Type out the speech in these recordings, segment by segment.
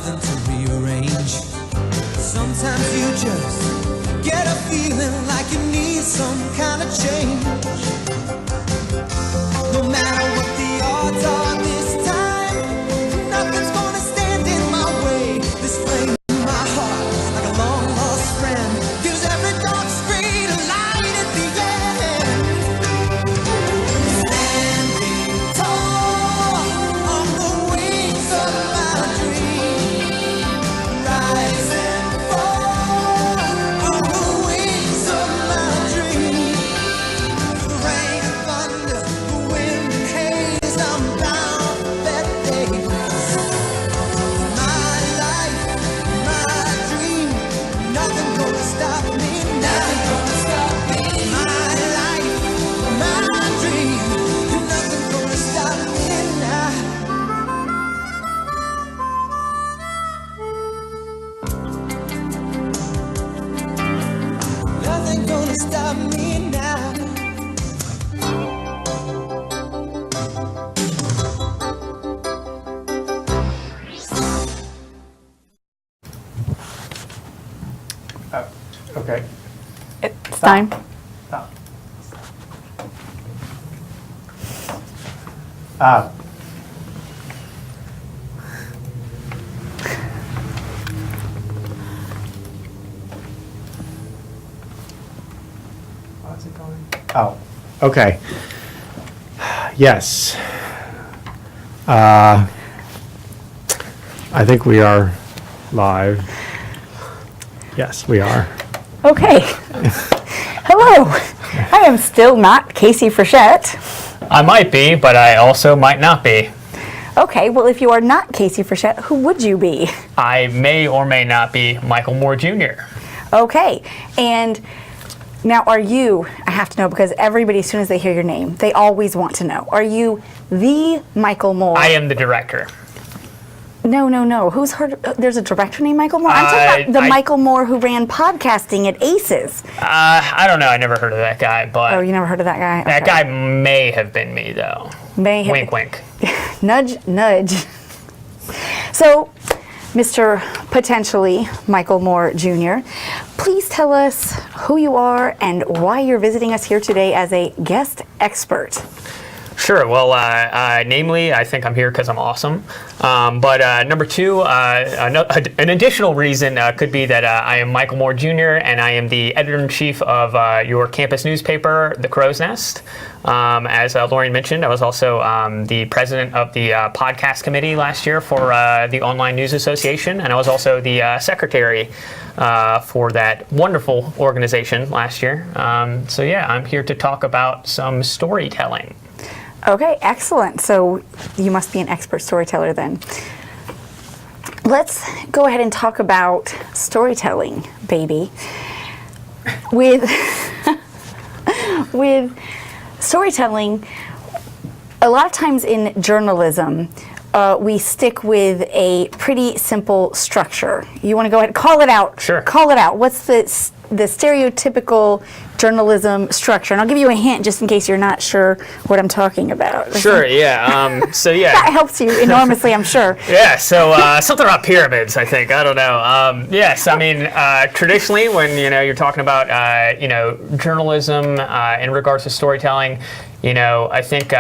nothing to rearrange. Sometimes you just get a feeling like you need some kind of change. No matter what the odds are this time, nothing's gonna stand in my way. This flame in my heart, like a long lost friend, gives every dark street a light at the end. Standing tall on the wings of my dream, rise and fall on the wings of my dream. The rain and thunder, the wind and haze, I'm bound for better days. My life, my dream, nothing gonna stop me now. My life, my dream, nothing gonna stop me now. Nothing gonna stop me now. Okay. It's time. Stop. How's it going? Oh, okay. Yes. I think we are live. Yes, we are. Okay. Hello. I am still not Casey Frechette. I might be, but I also might not be. Okay, well, if you are not Casey Frechette, who would you be? I may or may not be Michael Moore Jr. Okay, and now are you, I have to know because everybody, as soon as they hear your name, they always want to know. Are you the Michael Moore? I am the director. No. Who's heard? There's a director named Michael Moore. I'm talking about the Michael Moore who ran podcasting at Aces. I don't know. I never heard of that guy, but Oh, you never heard of that guy? that Okay. guy may have been me, though. May have- Wink, wink. Nudge, nudge. So, Mr. Potentially Michael Moore Jr., please tell us who you are and why you're visiting us here today as a guest expert. Sure. Well, namely, I think I'm here because I'm awesome. But number two, an additional reason could be that I am Michael Moore Jr. and I am the editor-in-chief of your campus newspaper, The Crow's Nest. As Lauren mentioned, I was also the president of the podcast committee last year for the Online News Association, and I was also the secretary for that wonderful organization last year. So yeah, I'm here to talk about some storytelling. Okay, excellent. So you must be an expert storyteller then. Let's go ahead and talk about storytelling, baby. With storytelling, a lot of times in journalism, we stick with a pretty simple structure. You want to go ahead and call it out? Sure. Call it out. What's the stereotypical journalism structure? And I'll give you a hint just in case you're not sure what I'm talking about. Sure, yeah. So yeah. That helps you enormously, I'm sure. Yeah, so something about pyramids, I think. I don't know. Yes, I mean, traditionally, when you're talking about journalism in regards to storytelling, I think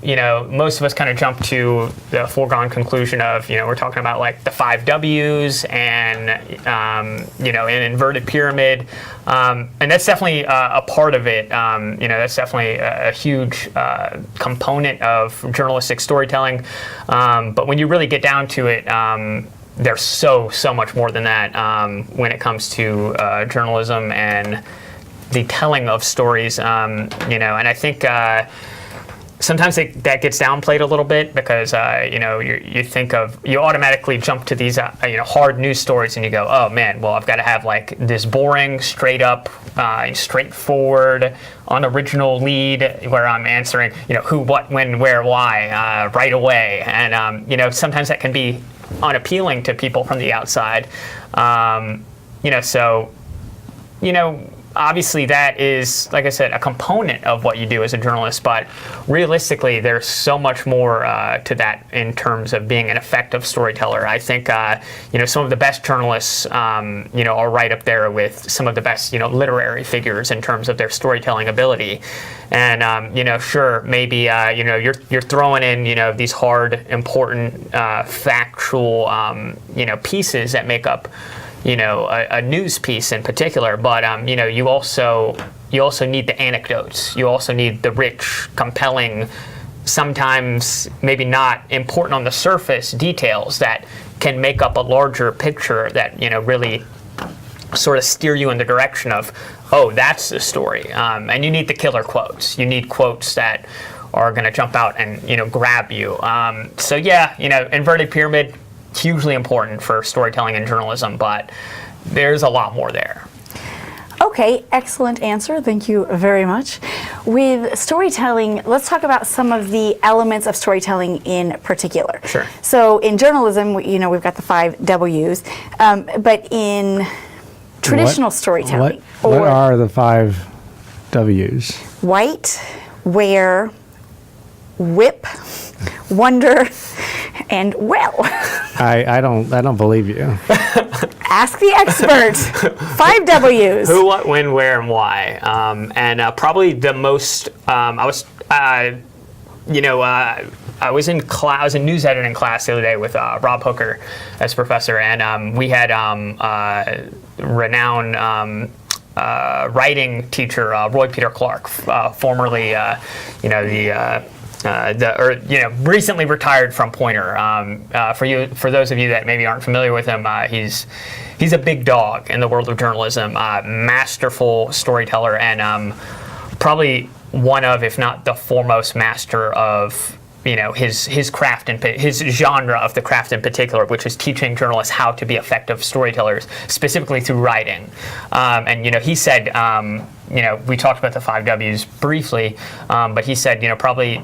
most of us kind of jump to the foregone conclusion of we're talking about like the 5 W's and an inverted pyramid, and that's definitely a part of it. That's definitely a huge component of journalistic storytelling. But when you really get down to it, there's so much more than that when it comes to journalism and the telling of stories. And I think. Sometimes that gets downplayed a little bit because you automatically jump to these hard news stories and you go, oh man, well I've got to have like this boring, straight up, straightforward, unoriginal lead where I'm answering who, what, when, where, why right away, and sometimes that can be unappealing to people from the outside, obviously that is, like I said, a component of what you do as a journalist, but realistically, there's so much more to that in terms of being an effective storyteller. I think, some of the best journalists, are right up there with some of the best, literary figures in terms of their storytelling ability. And, sure, maybe, you're throwing in, these hard, important, factual, pieces that make up a news piece in particular, but you also need the anecdotes. You also need the rich, compelling, sometimes maybe not important on the surface details that can make up a larger picture that really sort of steer you in the direction of, oh, that's the story. And you need the killer quotes. You need quotes that are going to jump out and grab you. Inverted pyramid, hugely important for storytelling and journalism, but there's a lot more there. Okay, excellent answer. Thank you very much. With storytelling, let's talk about some of the elements of storytelling in particular. Sure. So in journalism, we've got the 5 W's, but in traditional storytelling, What are the 5 W's? white, where, whip, wonder, and well. I don't believe you. Ask the expert. 5 W's. Who, what, when, where, and why. Probably the most. I was in class. I was in news editing class the other day with Rob Hooker as professor, and we had renowned writing teacher Roy Peter Clark, formerly recently retired from Poynter. For those of you that maybe aren't familiar with him, he's a big dog in the world of journalism, masterful storyteller, and probably one of, if not the foremost master of his craft and his genre of the craft in particular, which is teaching journalists how to be effective storytellers, specifically through writing. He said, we talked about the 5 W's briefly, but he said, probably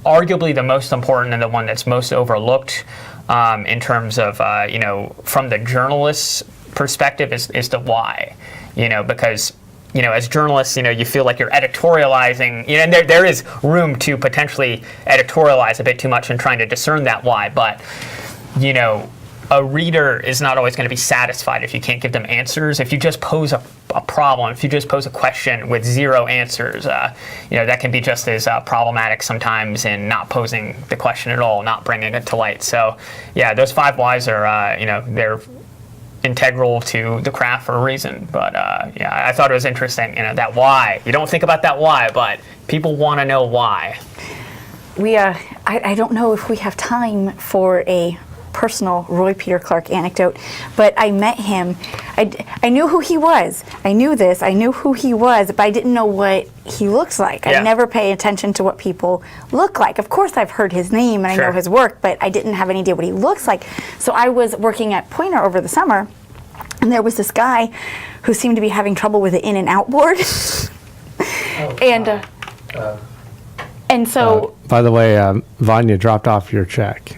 arguably the most important and the one that's most overlooked in terms of, from the journalist's perspective is the why, because as journalists, you feel like you're editorializing, and there is room to potentially editorialize a bit too much in trying to discern that why, but, a reader is not always going to be satisfied if you can't give them answers. If you just pose a problem, if you just pose a question with 0 answers, that can be just as problematic sometimes in not posing the question at all, not bringing it to light. So, yeah, those 5 whys are, they're integral to the craft for a reason. But I thought it was interesting, that why. You don't think about that why, but people want to know why. I don't know if we have time for a personal Roy Peter Clark anecdote, but I met him. I knew who he was. I knew who he was, but I didn't know what he looks like. Yeah. I never pay attention to what people look like. Of course, I've heard his name and I Sure. know his work, but I didn't have any idea what he looks like. So I was working at Poynter over the summer, and there was this guy who seemed to be having trouble with the in and out board. And so, By the way, Vanya dropped off your check.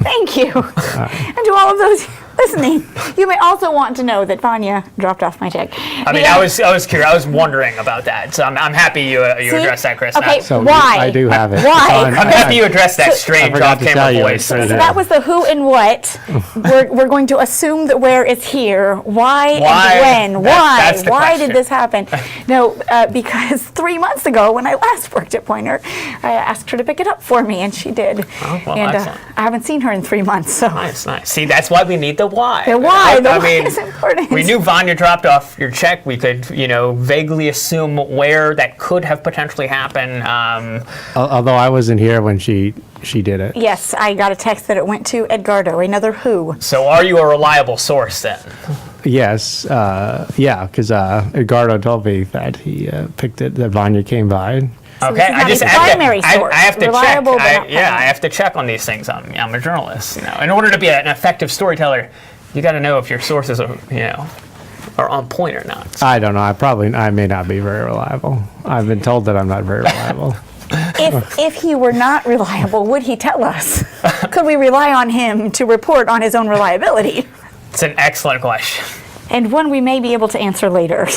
thank you. And to all of those listening, you may also want to know that Vanya dropped off my check. I mean, I was curious. I was wondering about that. So I'm happy you addressed that, Chris. Okay, So why? I do have it. Why? It's I'm on- happy you addressed that strange forgot to tell off-camera you, voice. it's So that was the who and what. We're going to assume that where is here. Why Why? and when? That's the Why question. did this happen? No, because 3 months ago when I last worked at Poynter, I asked her to pick it up for me, and she did. Oh, well, and excellent. I haven't seen her in 3 months, so. Nice. See, that's why we need the why. The why. The I why mean, is important. we knew Vanya dropped off your check. We could, vaguely assume where that could have potentially happened. Although I wasn't here when she did it. Yes, I got a text that it went to Edgardo, another who. So are you a reliable source then? Yes, because Edgardo told me that he picked it, that Vanya came by. So Okay, this is not a primary source. I have to Reliable, but check. not primary. I have to check on these things. I'm a journalist. In order to be an effective storyteller, you got to know if your sources are, are on point or not. I don't know. I may not be very reliable. I've been told that I'm not very reliable. If he were not reliable, would he tell us? Could we rely on him to report on his own reliability? It's an excellent question. and one we may be able to answer later.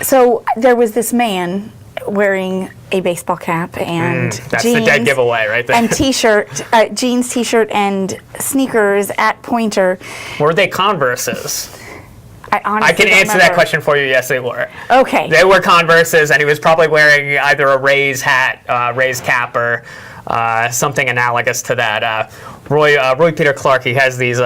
So there was this man wearing a baseball cap and That's jeans the dead giveaway right there. and jeans, t-shirt, and sneakers at Pointer. Were they Converses? I honestly I can don't answer that remember. question for you. Yes, they were. Okay. They were Converses, and he was probably wearing either a Rays hat, Rays cap, or something analogous to that. Roy Peter Clark, he has these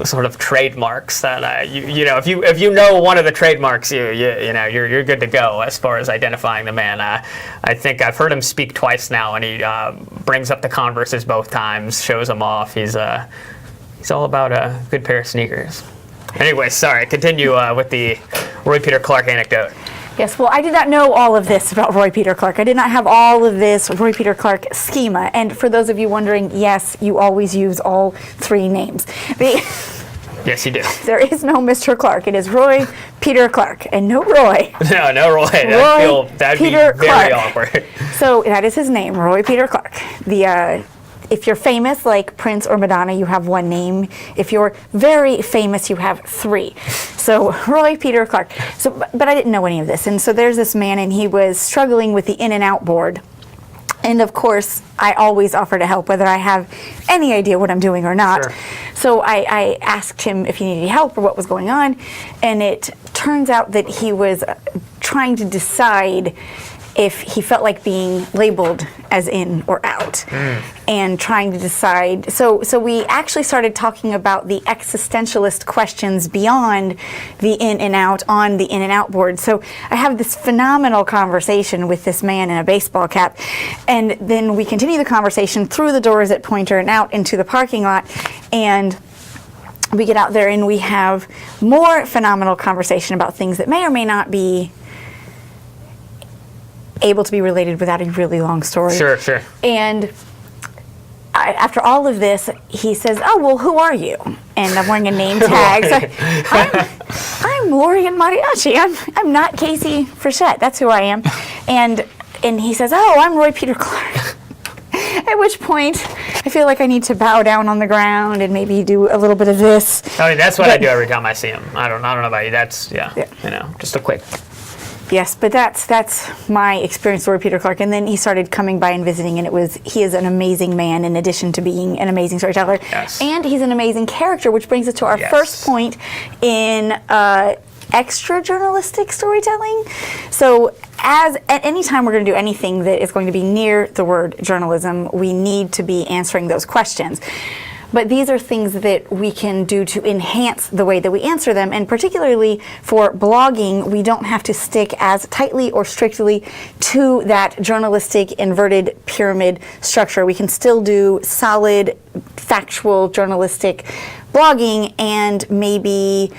sort of trademarks that you know, if you know one of the trademarks, you're good to go as far as identifying the man. I think I've heard him speak twice now, and he brings up the Converses both times, shows them off. He's all about a good pair of sneakers. Anyway, sorry. Continue with the Roy Peter Clark anecdote. Yes, well, I did not know all of this about Roy Peter Clark. I did not have all of this Roy Peter Clark schema. And for those of you wondering, yes, you always use all three names. Yes, you do. There is no Mr. Clark. It is Roy Peter Clark, and no Roy. No, Roy. That'd Peter be very Clark. awkward. So that is his name, Roy Peter Clark. If you're famous like Prince or Madonna, you have one name. If you're very famous, you have three. So Roy Peter Clark. But I didn't know any of this. And so there's this man, and he was struggling with the in and out board. And of course, I always offer to help, whether I have any idea what I'm doing or not. Sure. So I asked him if he needed help or what was going on. And it turns out that he was trying to decide if he felt like being labeled as in or out, and trying to decide. So we actually started talking about the existentialist questions beyond the in and out on the in and out board. So I have this phenomenal conversation with this man in a baseball cap, and then we continue the conversation through the doors at Pointer and out into the parking lot, and we get out there and we have more phenomenal conversation about things that may or may not be able to be related without a really long story. Sure. And after all of this, he says, "Oh, well, who are you?" And I'm wearing a name tag. So I'm Lorian Mariachi. I'm not Casey Frechette. That's who I am. And he says, "Oh, I'm Roy Peter Clark." At which point, I feel like I need to bow down on the ground and maybe do a little bit of this. I mean, that's what I do every time I see him. I don't know about you. That's Yeah. just a quick. Yes, but that's my experience with Roy Peter Clark. And then he started coming by and visiting, and he is an amazing man in addition to being an amazing storyteller. Yes. And he's an amazing character, which brings us to our Yes. first point in extra journalistic storytelling. So at any time we're going to do anything that is going to be near the word journalism, we need to be answering those questions. But these are things that we can do to enhance the way that we answer them. And particularly for blogging, we don't have to stick as tightly or strictly to that journalistic inverted pyramid structure. We can still do solid, factual, journalistic blogging and maybe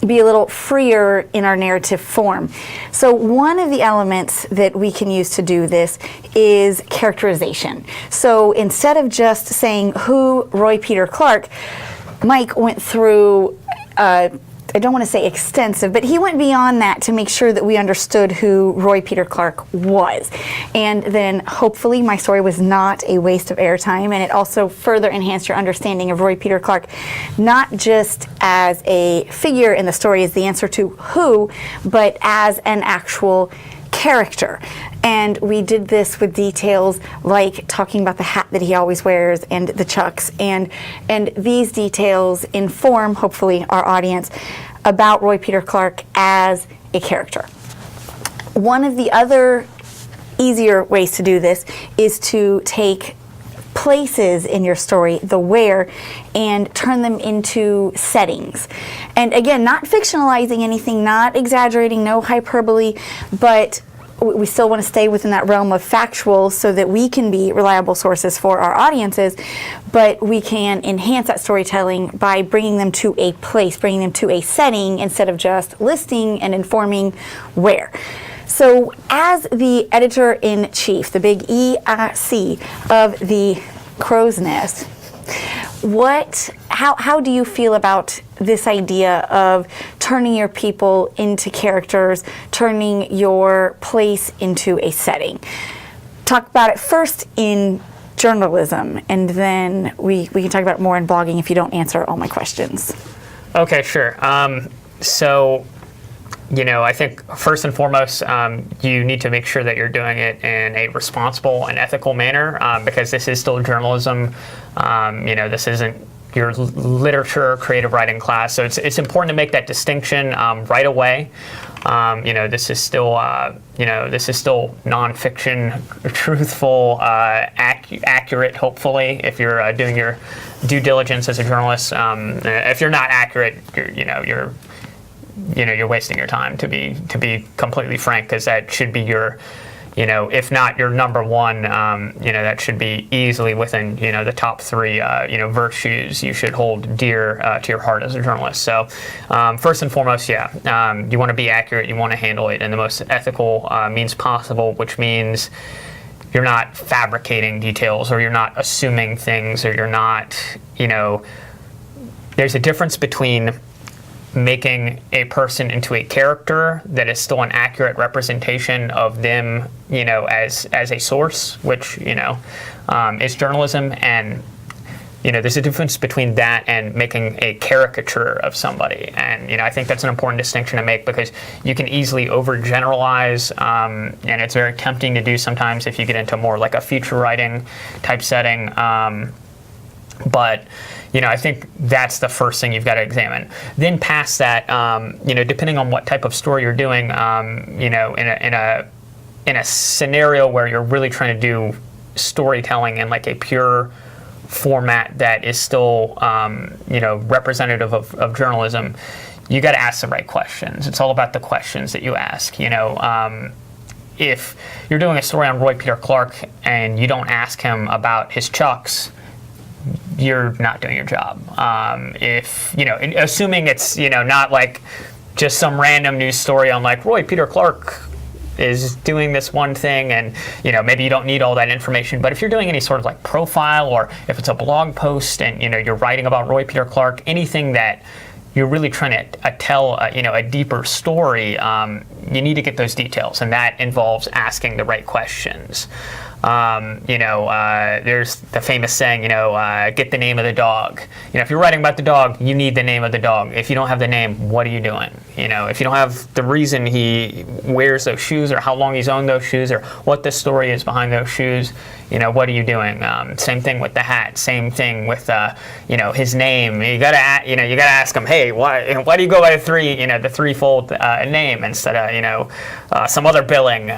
be a little freer in our narrative form. So one of the elements that we can use to do this is characterization. So instead of just saying who Roy Peter Clark, Mike went through I don't want to say extensive, but he went beyond that to make sure that we understood who Roy Peter Clark was. And then hopefully my story was not a waste of airtime, and it also further enhanced your understanding of Roy Peter Clark, not just as a figure in the story as the answer to who, but as an actual character. And we did this with details like talking about the hat that he always wears and the chucks, and these details inform hopefully our audience about Roy Peter Clark as a character. One of the other easier ways to do this is to take places in your story, the where, and turn them into settings. And again, not fictionalizing anything, not exaggerating, no hyperbole, but we still want to stay within that realm of factual so that we can be reliable sources for our audiences, but we can enhance that storytelling by bringing them to a place, bringing them to a setting instead of just listing and informing where. So as the editor-in-chief, the big EIC of the Crow's Nest, how do you feel about this idea of turning your people into characters, turning your place into a setting? Talk about it first in journalism, and then we can talk about more in blogging if you don't answer all my questions. Okay, sure. So, I think first and foremost, you need to make sure that you're doing it in a responsible and ethical manner, because this is still journalism. This isn't your literature or creative writing class. So it's important to make that distinction right away. This is still nonfiction, truthful, accurate. Hopefully, if you're doing your due diligence as a journalist. If you're not accurate, you're wasting your time. To be completely frank, because that should be your, if not your number one, that should be easily within, the top three, virtues you should hold dear to your heart as a journalist. So, first and foremost, you want to be accurate. You want to handle it in the most ethical means possible, which means you're not fabricating details, or you're not assuming things, or you're not, there's a difference between making a person into a character that is still an accurate representation of them, as a source, which, is journalism. And, there's a difference between that and making a caricature of somebody. And, I think that's an important distinction to make, because you can easily overgeneralize, and it's very tempting to do sometimes if you get into more like a feature writing type setting. But I think that's the first thing you've got to examine. Then past that, depending on what type of story you're doing, in a scenario where you're really trying to do storytelling in like a pure format that is still, representative of journalism, you got to ask the right questions. It's all about the questions that you ask. If you're doing a story on Roy Peter Clark and you don't ask him about his chucks, you're not doing your job. If, assuming it's, not like just some random news story on like Roy Peter Clark is doing this one thing, and, maybe you don't need all that information. But if you're doing any sort of like profile, or if it's a blog post and, you're writing about Roy Peter Clark, anything that you're really trying to tell, a deeper story, you need to get those details, and that involves asking the right questions. There's the famous saying, get the name of the dog. If you're writing about the dog, you need the name of the dog. If you don't have the name, what are you doing? If you don't have the reason he wears those shoes, or how long he's owned those shoes, or what the story is behind those shoes, what are you doing? Same thing with the hat. Same thing with, his name. You gotta ask him, hey, why do you go by the threefold name instead of, some other billing?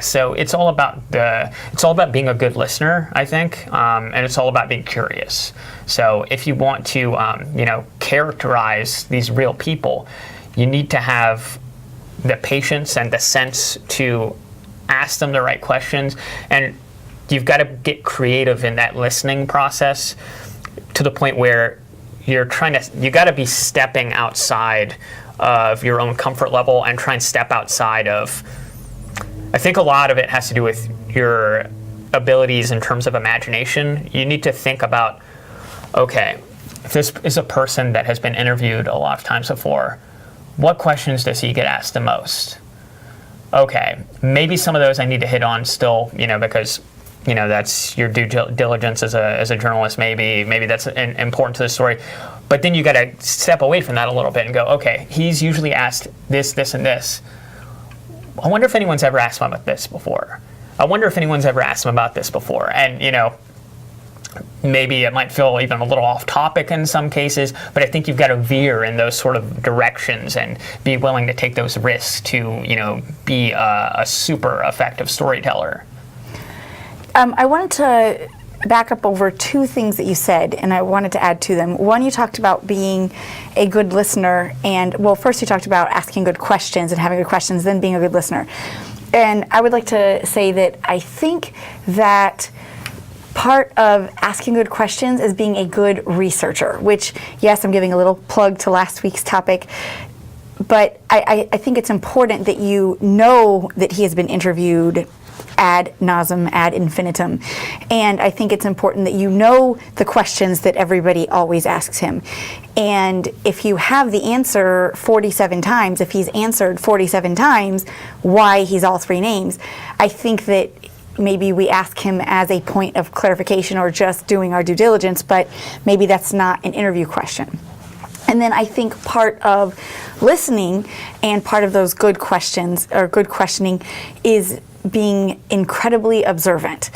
So it's all about being a good listener, I think, and it's all about being curious. So if you want to, characterize these real people, you need to have the patience and the sense to ask them the right questions, and you've got to get creative in that listening process to the point where you got to be stepping outside of your own comfort level and try and step outside of. I think a lot of it has to do with your abilities in terms of imagination. You need to think about, okay, if this is a person that has been interviewed a lot of times before, what questions does he get asked the most? Okay, maybe some of those I need to hit on still, because, that's your due diligence as a journalist. Maybe that's important to the story. But then you got to step away from that a little bit and go, okay, he's usually asked this, this, and this. I wonder if anyone's ever asked him about this before. I wonder if anyone's ever asked him about this before. And, maybe it might feel even a little off topic in some cases, but I think you've got to veer in those sort of directions and be willing to take those risks to, be a super effective storyteller. I wanted to back up over two things that you said, and I wanted to add to them. One, you talked about being a good listener, and first you talked about asking good questions and having good questions, then being a good listener. And I would like to say that I think that part of asking good questions is being a good researcher, which, yes, I'm giving a little plug to last week's topic, but I think it's important that you know that he has been interviewed ad nauseum, ad infinitum. And I think it's important that you know the questions that everybody always asks him. And if you have the answer 47 times, if he's answered 47 times why he's all three names, I think that maybe we ask him as a point of clarification or just doing our due diligence, but maybe that's not an interview question. And then I think part of listening and part of those good questions or good questioning is being incredibly observant.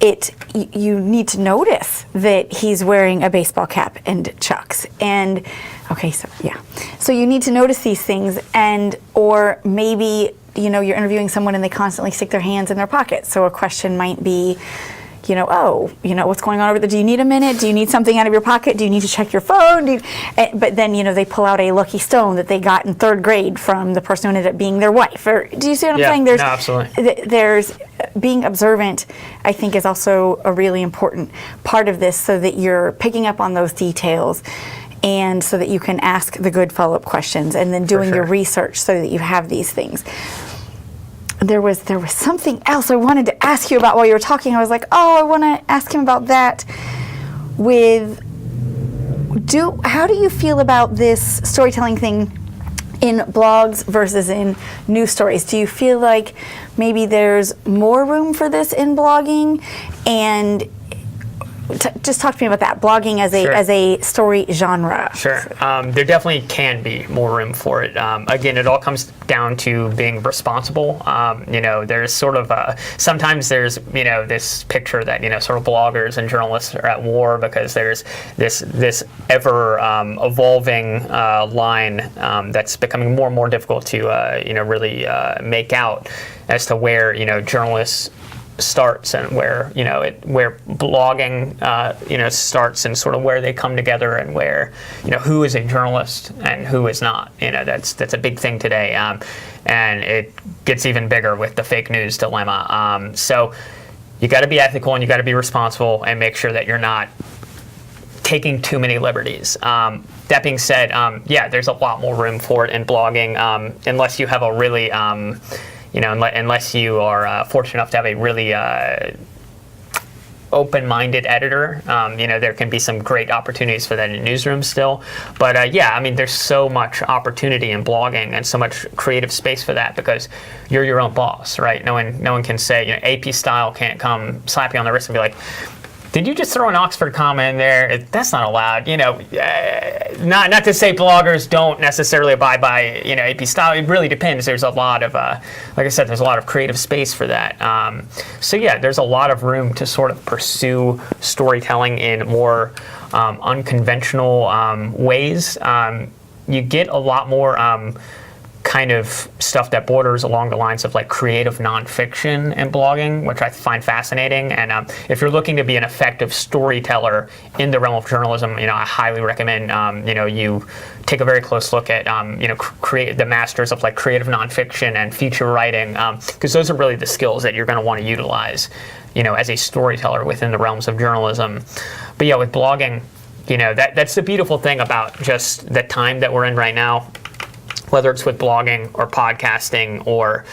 You need to notice that he's wearing a baseball cap and Chucks. And okay, so you need to notice these things, and or maybe you're interviewing someone and they constantly stick their hands in their pockets. So a question might be, what's going on over there? Do you need a minute? Do you need something out of your pocket? Do you need to check your phone? But then, they pull out a lucky stone that they got in 3rd grade from the person who ended up being their wife. Or do you see what I'm saying? No, absolutely. There's being observant, I think, is also a really important part of this, so that you're picking up on those details and so that you can ask the good follow-up questions, and then doing your research so that you have these things. There was something else I wanted to ask you about while you were talking. I was like, I want to ask him about that. How do you feel about this storytelling thing in blogs versus in news stories? Do you feel like maybe there's more room for this in blogging? And just talk to me about that, blogging as a story genre. Sure. There definitely can be more room for it. Again, it all comes down to being responsible. There's sort of sometimes there's this picture that sort of bloggers and journalists are at war because there's this ever evolving line that's becoming more and more difficult to really make out as to where journalists starts and where where blogging starts, and sort of where they come together, and where who is a journalist and who is not. That's a big thing today, and it gets even bigger with the fake news dilemma. So you got to be ethical and you got to be responsible and make sure that you're not taking too many liberties. That being said, there's a lot more room for it in blogging, unless you have a really unless you are fortunate enough to have a really open-minded editor, there can be some great opportunities for that in newsrooms still. But there's so much opportunity in blogging and so much creative space for that, because you're your own boss, right? No one can say, AP Style can't come slap you on the wrist and be like, did you just throw an Oxford comma in there? That's not allowed. Not to say bloggers don't necessarily abide by AP Style. It really depends. There's a lot of, like I said, there's a lot of creative space for that. There's a lot of room to sort of pursue storytelling in more unconventional ways. You get a lot more kind of stuff that borders along the lines of like creative nonfiction and blogging, which I find fascinating. And if you're looking to be an effective storyteller in the realm of journalism, I highly recommend you take a very close look at create the masters of like creative nonfiction and feature writing, because those are really the skills that you're going to want to utilize, as a storyteller within the realms of journalism. But with blogging, that's the beautiful thing about just the time that we're in right now. Whether it's with blogging or podcasting or,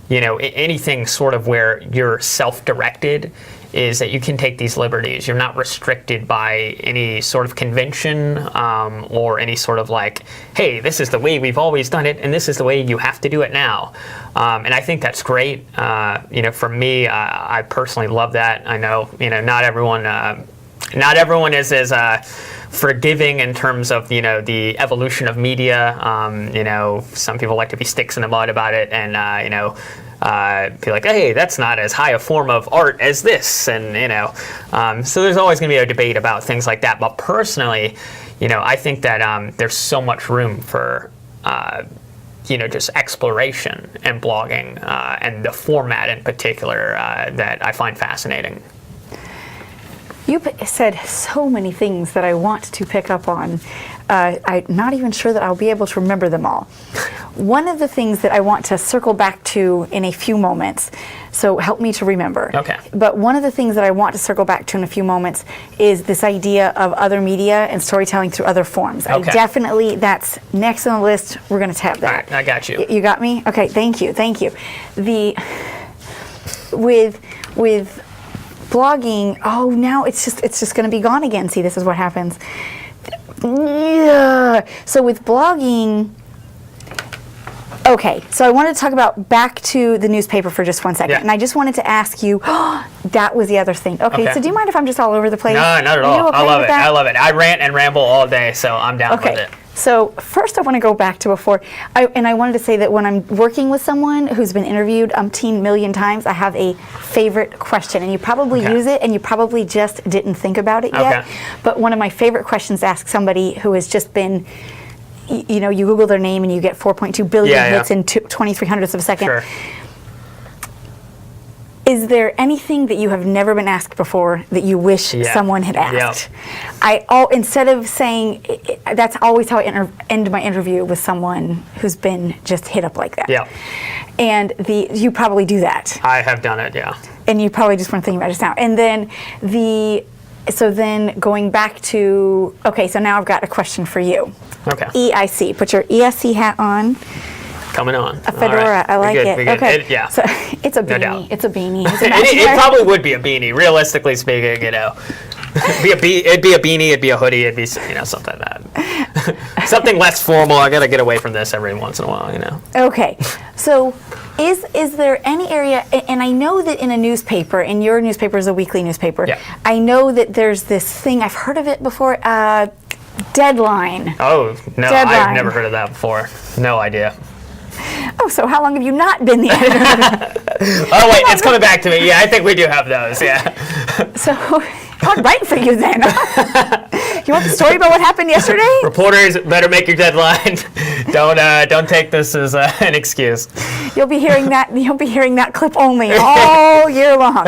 anything sort of where you're self-directed, is that you can take these liberties. You're not restricted by any sort of convention or any sort of like, hey, this is the way we've always done it and this is the way you have to do it now. And I think that's great. For me, I personally love that. I know, not everyone is as forgiving in terms of the evolution of media. Some people like to be sticks in the mud about it, and be like, hey, that's not as high a form of art as this, and so there's always going to be a debate about things like that. But personally, I think that there's so much room for just exploration and blogging, and the format in particular that I find fascinating. You said so many things that I want to pick up on. I'm not even sure that I'll be able to remember them all. One of the things that I want to circle back to in a few moments, so help me to remember. Okay. But one of the things that I want to circle back to in a few moments is this idea of other media and storytelling through other forms. Okay. That's next on the list. We're going to tap that. All right, I got you. You got me? Okay, thank you. With blogging, now it's just going to be gone again. See, this is what happens. Yeah. So with blogging, Okay, so I wanted to talk about back to the newspaper for just 1 second, Yeah. and I just wanted to ask you. That was the other thing. Okay, Okay. so do you mind if I'm just all over the place? No, not at Are you all. I okay love with it. that? I love it. I rant and ramble all day, so I'm down with Okay. it. So first I want to go back to before, and I wanted to say that when I'm working with someone who's been interviewed umpteen million times, I have a favorite question, and you probably Okay. use it, and you probably just didn't think about it yet. Okay. But one of my favorite questions to ask somebody who has just been, you know, you Google their name and you get 4.2 billion Yeah, yeah. hits in 23 hundredths of a second. Sure. Is there anything that you have never been asked before that you wish Yeah. someone had Yeah. asked? Instead of saying, that's always how I end my interview with someone who's been just hit up like that. Yeah. And you probably do that, I have done it, yeah. and you probably just want to think about it just now. And then so then going back to, okay, so now I've got a question for you. Okay. EIC, put your ESC hat on. Coming on. A fedora, I like it. Okay, yeah. so it's a beanie. doubt. It's a beanie. It's It imaginary. probably would be a beanie, realistically speaking, you know. It'd be a beanie, it'd be a hoodie, it'd be, you know, something like that. Something less formal. I gotta get away from this every once in a while, you know. Okay, so is there any area, and I know that in a newspaper, and your newspaper is a weekly newspaper, Yeah. I know that there's this thing, I've heard of it before, deadline. Oh, no, Deadline. I've never heard of that before. No idea. Oh, so how long have you not been the editor? Oh, wait, it's coming back to me. Yeah, I think we do have those, yeah. So, I'll write for you then. You want the story about what happened yesterday? Reporters better make your deadline. Don't take this as an excuse. You'll be hearing that. You'll be hearing that clip only all year long.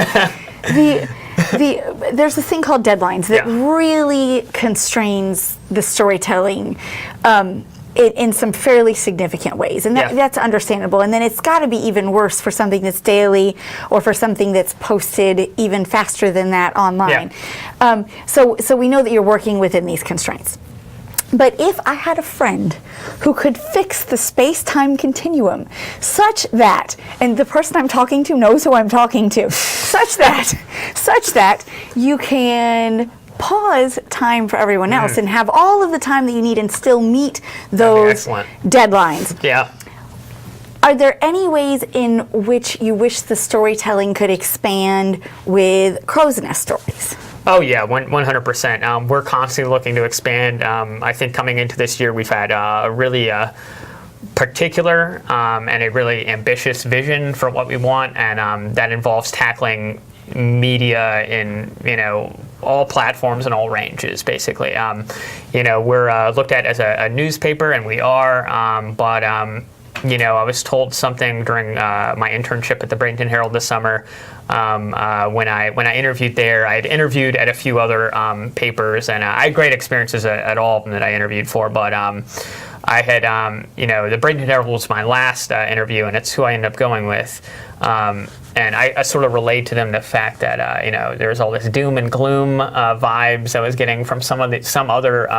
There's this thing called deadlines that Yeah. really constrains the storytelling in some fairly significant ways, and Yeah. that's understandable. And then it's got to be even worse for something that's daily or for something that's posted even faster than that online. So we know that you're working within these constraints. But if I had a friend who could fix the space-time continuum such that, and the person I'm talking to knows who I'm talking to, such that you can pause time for everyone else and have all of the time that you need and still meet those excellent. deadlines. Yeah. Are there any ways in which you wish the storytelling could expand with Crow's Nest stories? Oh yeah, 100%. We're constantly looking to expand. I think coming into this year, we've had a really particular and a really ambitious vision for what we want, and that involves tackling media in all platforms and all ranges, basically. We're looked at as a newspaper, and we are, but I was told something during my internship at the Bradenton Herald this summer. When I interviewed there, I had interviewed at a few other papers, and I had great experiences at all of them that I interviewed for. But I had, the Bradenton Herald was my last interview, and it's who I ended up going with. And I sort of relayed to them the fact that there's all this doom and gloom vibes I was getting from some other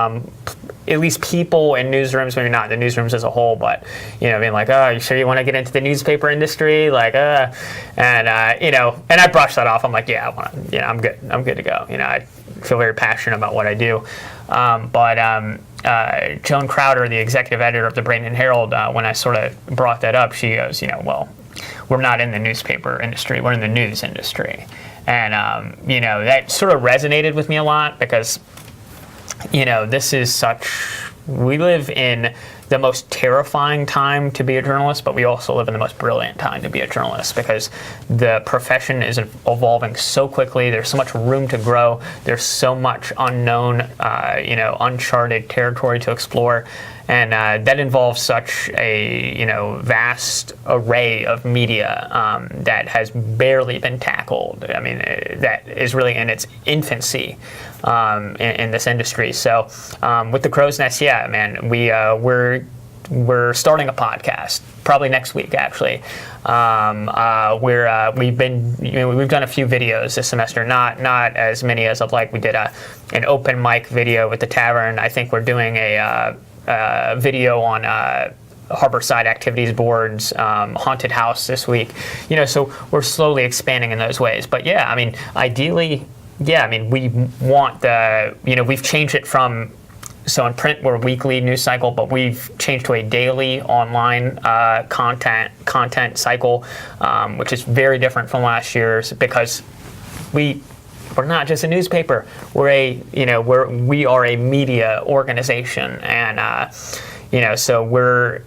at least people in newsrooms, maybe not the newsrooms as a whole, but being like, oh, you sure you want to get into the newspaper industry, like, and I brushed that off. I'm like, yeah, I'm good to go. I feel very passionate about what I do, but Joan Crowder, the executive editor of the Bradenton Herald, when I sort of brought that up, she goes, well, we're not in the newspaper industry, we're in the news industry, and that sort of resonated with me a lot because. This is we live in the most terrifying time to be a journalist, but we also live in the most brilliant time to be a journalist because the profession is evolving so quickly. There's so much room to grow. There's so much unknown, uncharted territory to explore. And that involves such a vast array of media that has barely been tackled. I mean, that is really in its infancy in this industry. So with the Crow's Nest, yeah, man, we're starting a podcast probably next week, actually. We've done a few videos this semester, not as many as I'd like. We did an open mic video with the Tavern. I think we're doing a video on Harborside Activities Board's haunted house this week. So we're slowly expanding in those ways. But yeah, I mean, ideally, yeah, I mean, we want we've changed it from so in print, we're a weekly news cycle, but we've changed to a daily online content cycle, which is very different from last year's because we're not just a newspaper. We are a media organization, and so we're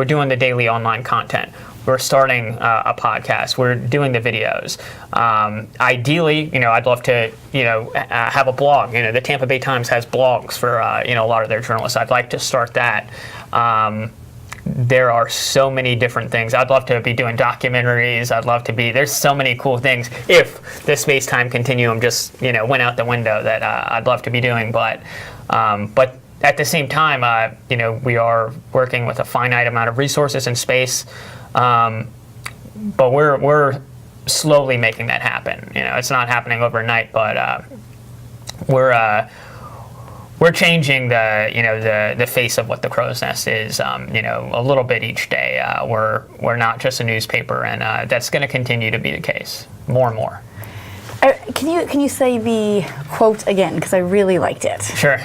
doing the daily online content. We're starting a podcast. We're doing the videos. Ideally, I'd love to, have a blog. The Tampa Bay Times has blogs for, a lot of their journalists. I'd like to start that. There are so many different things. I'd love to be doing documentaries. There's so many cool things. If the space-time continuum just, went out the window, that I'd love to be doing. But at the same time, we are working with a finite amount of resources and space. But we're slowly making that happen. It's not happening overnight, but we're changing the face of what the Crow's Nest is. A little bit each day. We're not just a newspaper, and that's going to continue to be the case more and more. Can you say the quote again? Because I really liked it. Sure.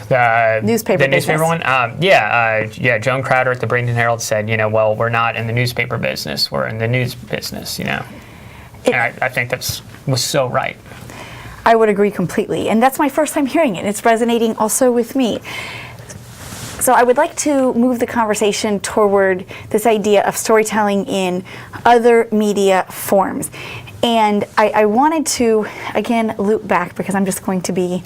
The newspaper one? Joan Crowder at the Bradenton Herald said, well, we're not in the newspaper business, we're in the news business, And I think was so right. I would agree completely. And that's my first time hearing it. It's resonating also with me. So I would like to move the conversation toward this idea of storytelling in other media forms. And I wanted to, again, loop back because I'm just going to be,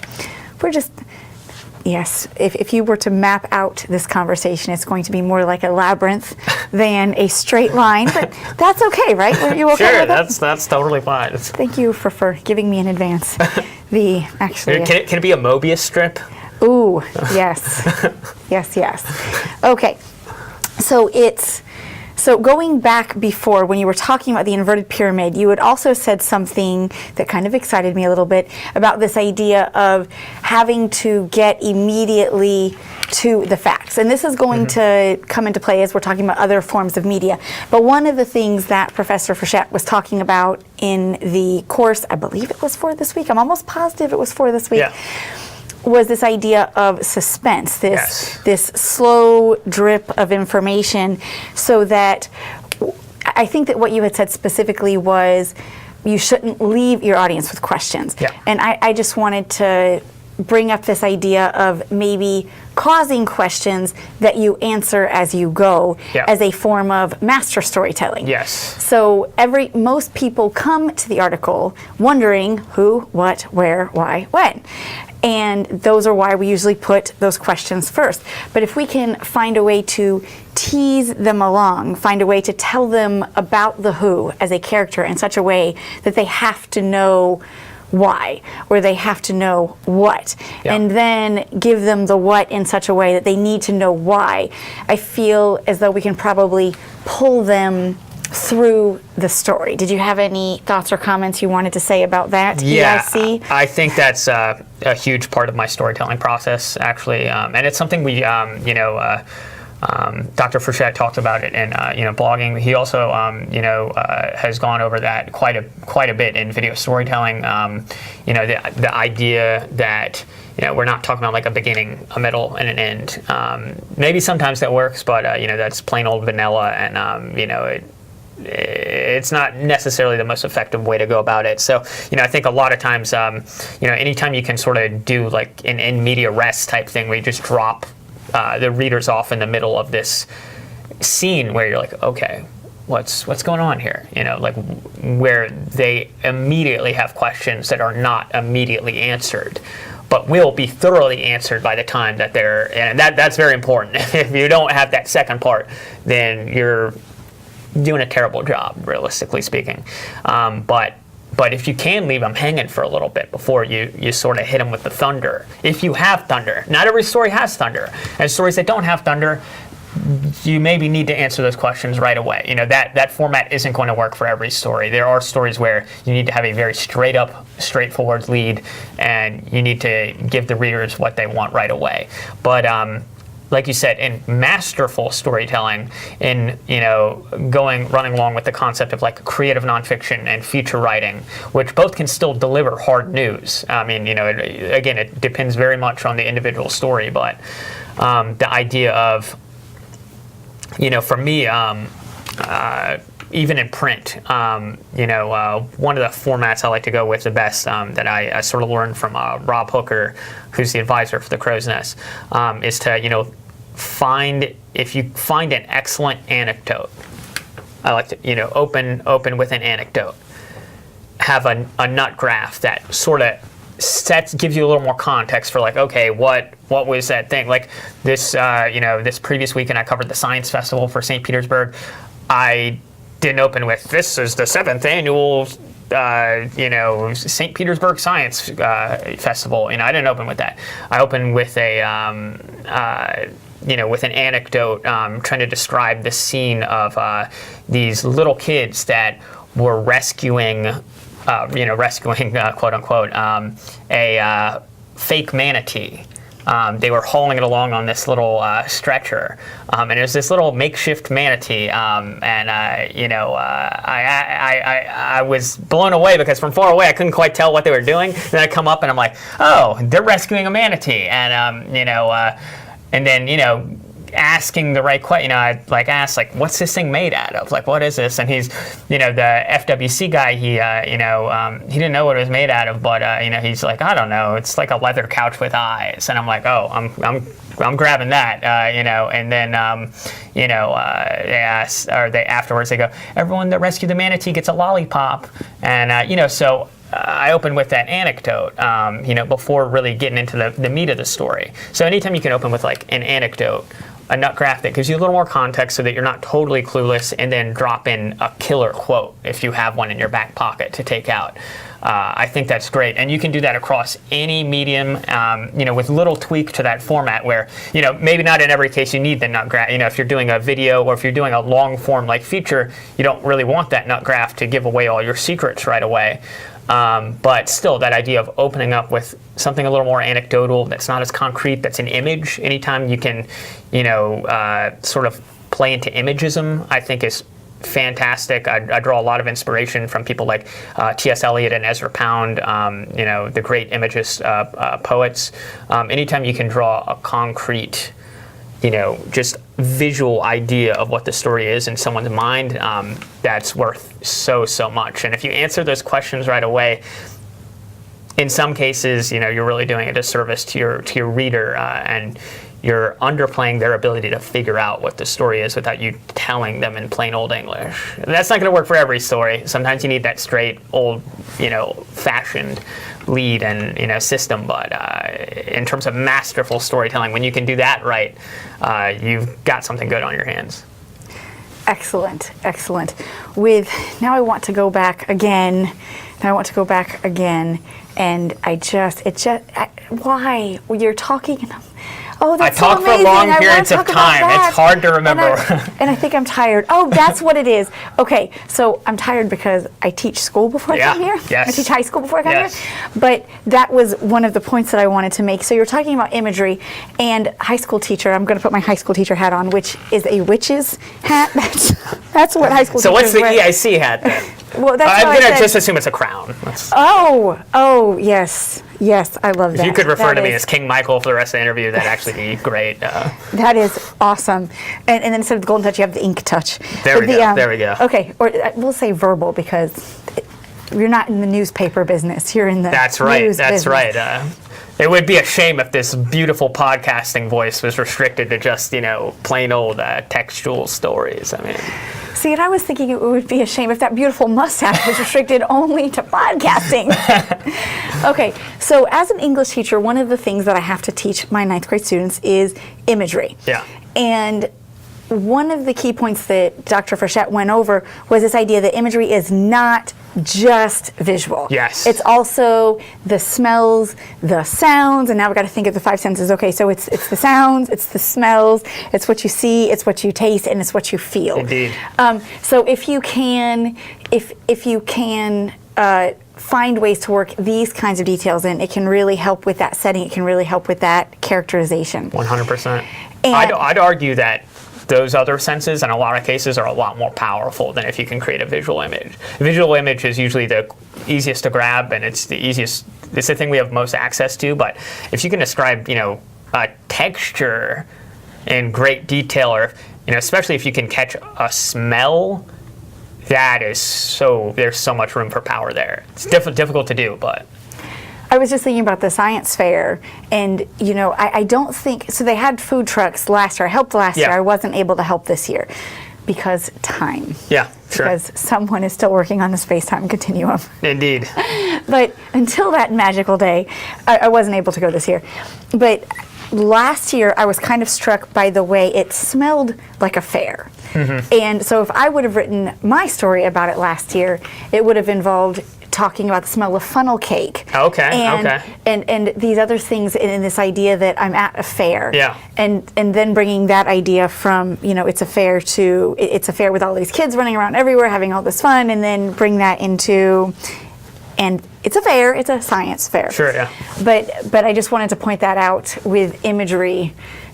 yes, if you were to map out this conversation, it's going to be more like a labyrinth than a straight line, but that's okay, right? Were you okay with that? That's totally fine. Thank you for giving me in advance Can it be a Mobius strip? Ooh, yes. yes. Okay, so going back before, when you were talking about the inverted pyramid, you had also said something that kind of excited me a little bit about this idea of having to get immediately to the facts. And this is going to come into play as we're talking about other forms of media. But one of the things that Professor Frechette was talking about in the course, I believe it was for this week, I'm almost positive it was for this week, was this idea of suspense, this slow drip of information, so that I think that what you had said specifically was you shouldn't leave your audience with questions. Yeah. And I just wanted to bring up this idea of maybe causing questions that you answer as you go as a form of master storytelling. Yes. So most people come to the article wondering who, what, where, why, when. And those are why we usually put those questions first. But if we can find a way to tease them along, find a way to tell them about the who as a character in such a way that they have to know why, or they have to know what, and then give them the what in such a way that they need to know why, I feel as though we can probably pull them through the story. Did you have any thoughts or comments you wanted to say about that? EIC? I think that's a huge part of my storytelling process, actually, and it's something we, Dr. Frechette talked about it in blogging. He also has gone over that quite a bit in video storytelling. The idea that we're not talking about like a beginning, a middle, and an end. Maybe sometimes that works, but that's plain old vanilla, and it's not necessarily the most effective way to go about it. So, I think a lot of times, anytime you can sort of do like an in media res type thing where you just drop the readers off in the middle of this scene where you're like, okay, what's going on here? Where they immediately have questions that are not immediately answered, but will be thoroughly answered by the time that that's very important. If you don't have that second part, then you're doing a terrible job, realistically speaking. But if you can leave them hanging for a little bit before you sort of hit them with the thunder, if you have thunder, not every story has thunder, and stories that don't have thunder, you maybe need to answer those questions right away. That format isn't going to work for every story. There are stories where you need to have a very straight up, straightforward lead, and you need to give the readers what they want right away. But like you said, in masterful storytelling, in running along with the concept of like creative nonfiction and feature writing, which both can still deliver hard news. I mean, again, it depends very much on the individual story, but the idea of, for me, even in print, one of the formats I like to go with the best that I sort of learned from Rob Hooker, who's the advisor for the Crow's Nest, is to, if you find an excellent anecdote, I like to, open with an anecdote, have a nut graph that sort of gives you a little more context for like, okay, what was that thing? Like this, this previous weekend I covered the Science Festival for St. Petersburg. I didn't open with, this is the 7th annual, St. Petersburg Science Festival. I didn't open with that. I opened with with an anecdote trying to describe the scene of these little kids that were rescuing quote unquote, a fake manatee. They were hauling it along on this little stretcher, and it was this little makeshift manatee. I was blown away because from far away I couldn't quite tell what they were doing. Then I come up and I'm like, oh, they're rescuing a manatee, and then asking the right question. I asked what's this thing made out of? Like, what is this? And he's, the FWC guy. He didn't know what it was made out of, but he's like, I don't know. It's like a leather couch with eyes. And I'm like, oh, I'm grabbing that. And then they asked, or they afterwards they go, everyone that rescued the manatee gets a lollipop. And so. I open with that anecdote, before really getting into the meat of the story. So anytime you can open with like an anecdote, a nut graph that gives you a little more context so that you're not totally clueless, and then drop in a killer quote if you have one in your back pocket to take out. I think that's great. And you can do that across any medium, with little tweak to that format where, maybe not in every case you need the nut graph. If you're doing a video or if you're doing a long form like feature, you don't really want that nut graph to give away all your secrets right away. But still, that idea of opening up with something a little more anecdotal, that's not as concrete, that's an image. Anytime you can, sort of play into imagism, I think is fantastic. I draw a lot of inspiration from people like T.S. Eliot and Ezra Pound, the great imagist poets. Anytime you can draw a concrete, just visual idea of what the story is in someone's mind, that's worth so much. And if you answer those questions right away, in some cases, you're really doing a disservice to your reader, and you're underplaying their ability to figure out what the story is without you telling them in plain old English. That's not going to work for every story. Sometimes you need that straight, old, fashioned lead and system. But in terms of masterful storytelling, when you can do that right, you've got something good on your hands. Excellent. Now I want to go back again. And why? You're talking. Oh, that's I talk so for amazing. long I periods wanna of talk about time. that. It's hard to remember. And I think I'm tired. Oh, that's what it is. Okay, so I'm tired because I teach school before I come here. Yes. I teach high school before I come Yes. here. But that was one of the points that I wanted to make. So you're talking about imagery and high school teacher. I'm going to put my high school teacher hat on, which is a witch's hat. That's what high school So teachers what's the wear. EIC hat then? Well, that's I'm what I going to said. just assume it's a crown. Oh, yes, I love that. If you could refer That to me is- as King Michael for the rest of the interview, that'd actually be great. That is awesome. And then instead of the golden touch, you have the ink touch. There we But go, there we go. Okay, or we'll say verbal because you're not in the newspaper business. You're in the That's right. news That's business. right. It would be a shame if this beautiful podcasting voice was restricted to just, plain old textual stories. I mean, See, and I was thinking it would be a shame if that beautiful mustache was restricted only to podcasting. Okay, so as an English teacher, one of the things that I have to teach my 9th grade students is imagery. Yeah. And one of the key points that Dr. Frechette went over was this idea that imagery is not just visual. Yes. It's also the smells, the sounds, and now we've got to think of the 5 senses. Okay, so it's the sounds, it's the smells, it's what you see, it's what you taste, and it's what you feel. Indeed. So if you can, find ways to work these kinds of details in, it can really help with that setting. It can really help with that characterization. 100%. And I'd argue that those other senses, in a lot of cases, are a lot more powerful than if you can create a visual image. A visual image is usually the easiest to grab, and it's the easiest. It's the thing we have most access to. But if you can describe, a texture in great detail, or especially if you can catch a smell, there's so much room for power there. It's difficult to do, but. I was just thinking about the science fair, and I don't think so. They had food trucks last year. I helped last year. I wasn't able to help this year because time. Yeah, sure. Because someone is still working on the space-time continuum. Indeed. But until that magical day, I wasn't able to go this year. But last year, I was kind of struck by the way it smelled like a fair. And so if I would have written my story about it last year, it would have involved talking about the smell of funnel cake. And these other things in this idea that I'm at a fair. Yeah. And then bringing that idea from, it's a fair to, it's a fair with all these kids running around everywhere having all this fun, and then bring that into, and it's a fair, it's a science fair. Sure, yeah. But I just wanted to point that out with imagery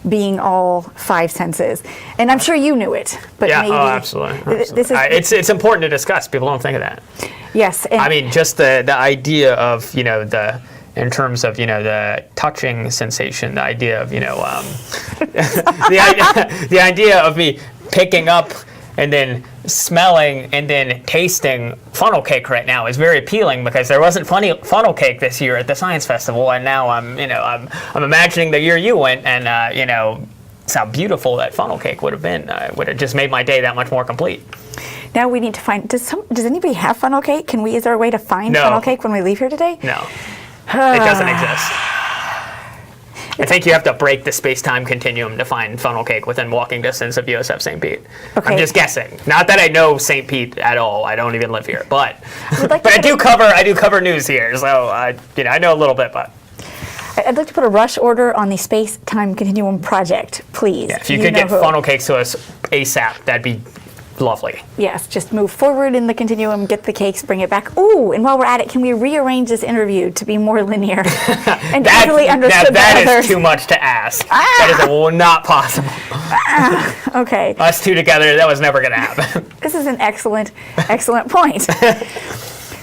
being all five senses. And I'm sure you knew it, but yeah, maybe absolutely. This is it's important to discuss. People don't think of that. yes. And I mean, just the idea of in terms of the touching sensation, the idea of the idea of me picking up and then smelling and then tasting funnel cake right now is very appealing, because there wasn't funnel cake this year at the Science Festival, and now I'm imagining the year you went, and how beautiful that funnel cake would have been. Would have just made my day that much more complete. now we need to find, does anybody have funnel cake? Is there a way to find No. funnel cake when we leave here today? No, it doesn't exist. I think you have to break the space-time continuum to find funnel cake within walking distance of USF St. Pete. Okay. I'm just guessing. Not that I know St. Pete at all. I don't even live here, but like to but I put do cover news here, so I know a little bit. But I'd like to put a rush order on the space-time continuum project, please. yeah, if you could know get who. funnel cakes to us ASAP, that'd be lovely. Yes, just move forward in the continuum, get the cakes, bring it back. Ooh, and while we're at it, can we rearrange this interview to be more linear and easily understood by that others? is too much to ask. That is not possible. Okay, Us two together, that was never going to happen. this is an excellent point.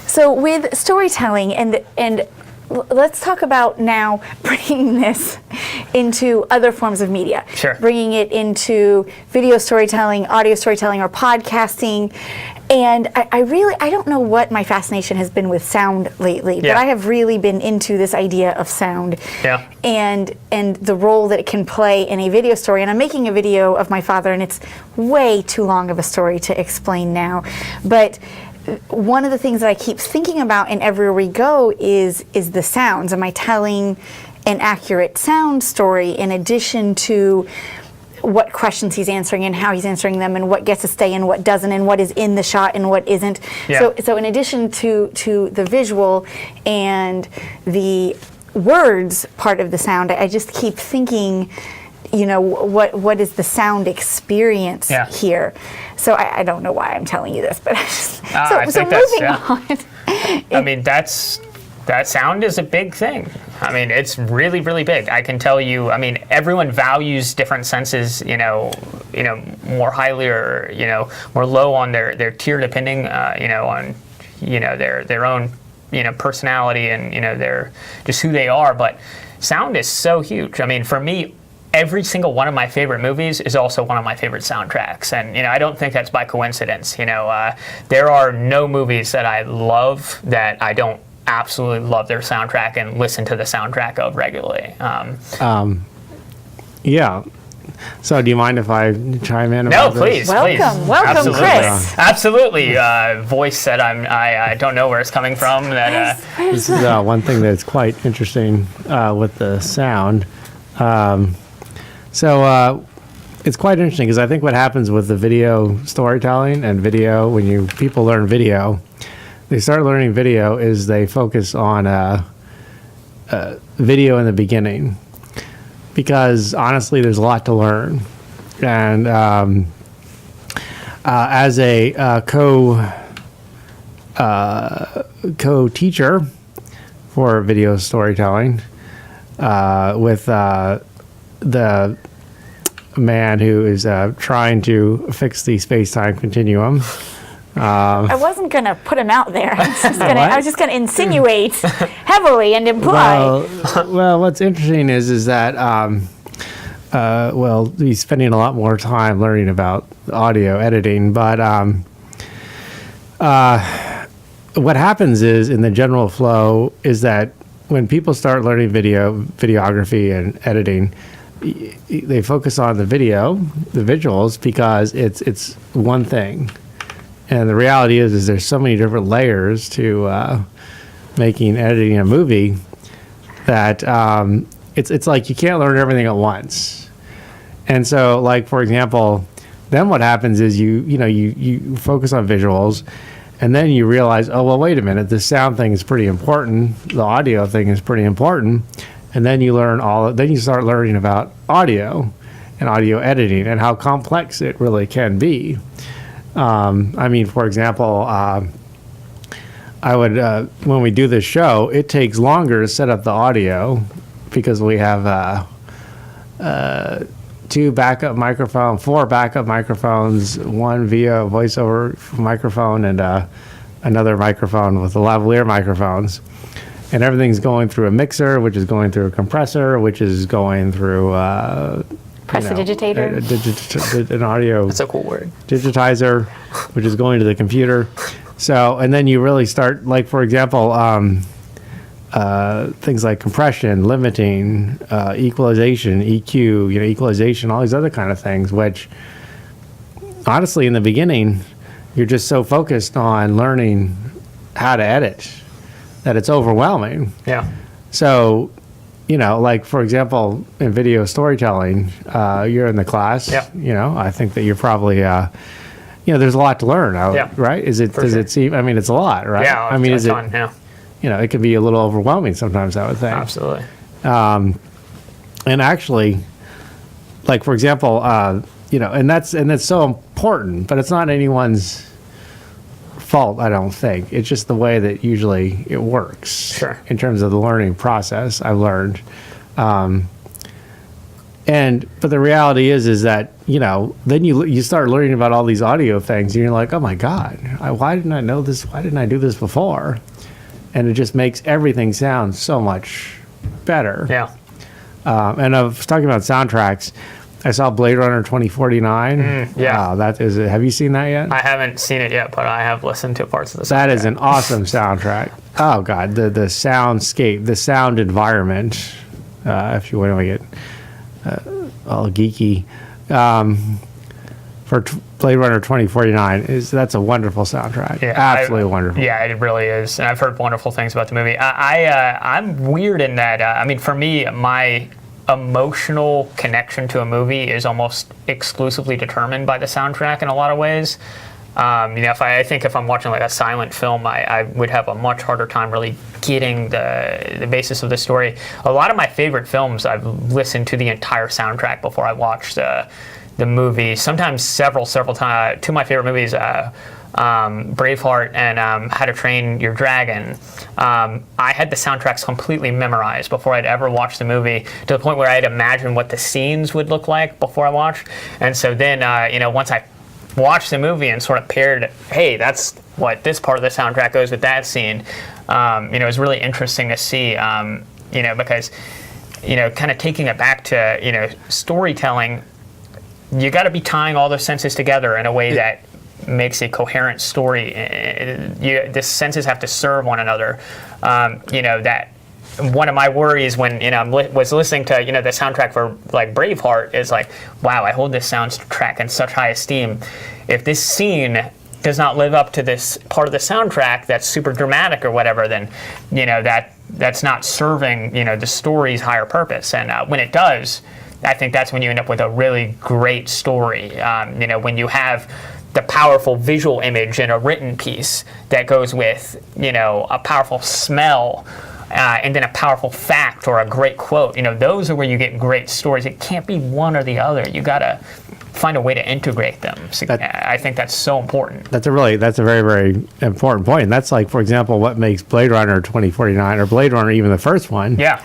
So with storytelling, and let's talk about now bringing this into other forms of media. Sure. Bringing it into video storytelling, audio storytelling, or podcasting. And I don't know what my fascination has been with sound lately, but Yeah. I have really been into this idea of sound Yeah. and the role that it can play in a video story. And I'm making a video of my father, and it's way too long of a story to explain now. But one of the things that I keep thinking about in Everywhere We Go is the sounds. Am I telling an accurate sound story in addition to what questions he's answering and how he's answering them, and what gets to stay and what doesn't, and what is in the shot and what isn't? Yeah. So in addition to the visual and the words part of the sound, I just keep thinking, what is the sound experience Yeah. here? So I don't know why I'm telling you this, but I so think that's- moving yeah. on. I mean, that sound is a big thing. I mean, it's really, really big. I can tell you, I mean, everyone values different senses, more highly or, more low on their tier, depending, on, their own, personality and, their, just who they are. But sound is so huge. I mean, for me, every single one of my favorite movies is also one of my favorite soundtracks. And, I don't think that's by coincidence. There are no movies that I love that I don't absolutely love their soundtrack and listen to the soundtrack of regularly. Yeah. So do you mind if I chime in No, about this? please, please. Welcome, Absolutely. Chris. Absolutely. Voice that I don't know where it's coming from. That This is one thing that's quite interesting with the sound. So it's quite interesting because I think what happens with the video storytelling and video, when people learn video, they start learning video is they focus on video in the beginning, because honestly, there's a lot to learn. And as a co-teacher for video storytelling with the man who is trying to fix the space-time continuum. I wasn't going to put him out there. What? I was just going to insinuate heavily and imply. Well, what's interesting is that well, he's spending a lot more time learning about audio editing, but what happens is in the general flow is that when people start learning videography and editing, they focus on the visuals, because it's one thing. And the reality is there's so many different layers to editing a movie that it's like you can't learn everything at once. And so, like, for example, then what happens is you focus on visuals, and then you realize, oh, well, wait a minute, the sound thing is pretty important, the audio thing is pretty important, and then you start learning about audio and audio editing and how complex it really can be. I mean, for example, I would when we do this show, it takes longer to set up the audio because we have 4 backup microphones, one via voiceover microphone, and another microphone with the lavalier microphones. And everything's going through a mixer, which is going through a compressor, which is going through Prestidigitator? an audio That's a cool word. digitizer, which is going to the computer. So, and then you really start, like, for example, things like compression, limiting, equalization, EQ, equalization, all these other kind of things, which honestly, in the beginning, you're just so focused on learning how to edit that it's overwhelming. Yeah. So, like, for example, in video storytelling, you're in the class. Yeah. I think that you're probably, there's a lot to learn. Yeah. Right? Does sure. it seem? I mean, it's a lot, right? Yeah. I mean, is a it? ton, yeah. It can be a little overwhelming sometimes, I would think. Absolutely. And actually, like, for example, and that's so important, but it's not anyone's fault, I don't think. It's just the way that usually it works. Sure. In terms of the learning process, I've learned. But the reality is that, then you start learning about all these audio things, and you're like, oh my God, why didn't I know this? Why didn't I do this before? And it just makes everything sound so much better. Yeah. And I was talking about soundtracks. I saw Blade Runner 2049. Yeah. Wow, that is it. Have you seen that yet? I haven't seen it yet, but I have listened to parts of the soundtrack. That is an awesome soundtrack. Oh God, the soundscape, the sound environment. If you want to get all geeky, for Blade Runner 2049 that's a wonderful soundtrack. Yeah, Absolutely wonderful. Yeah, it really is. And I've heard wonderful things about the movie. I'm weird in that, for me, my emotional connection to a movie is almost exclusively determined by the soundtrack in a lot of ways. I think if I'm watching like a silent film, I would have a much harder time really getting the basis of the story. A lot of my favorite films, I've listened to the entire soundtrack before I watch the movie. Sometimes several times. Two of my favorite movies, Braveheart and How to Train Your Dragon. I had the soundtracks completely memorized before I'd ever watched the movie, to the point where I'd imagine what the scenes would look like before I watched. And so then, once I watched the movie and sort of paired, hey, that's what this part of the soundtrack goes with that scene. It was really interesting to see, because, kind of taking it back to, storytelling, you got to be tying all those senses together in a way that makes a coherent story. The senses have to serve one another. That one of my worries when was listening to the soundtrack for like Braveheart is like, wow, I hold this soundtrack in such high esteem. If this scene does not live up to this part of the soundtrack that's super dramatic or whatever, then that's not serving the story's higher purpose. And when it does, I think that's when you end up with a really great story. When you have the powerful visual image in a written piece that goes with, a powerful smell, and then a powerful fact or a great quote. Those are where you get great stories. It can't be one or the other. You gotta find a way to integrate them. So I think that's so important. That's a very, very important point. And that's like, for example, what makes Blade Runner 2049 or Blade Runner even the first one. Yeah.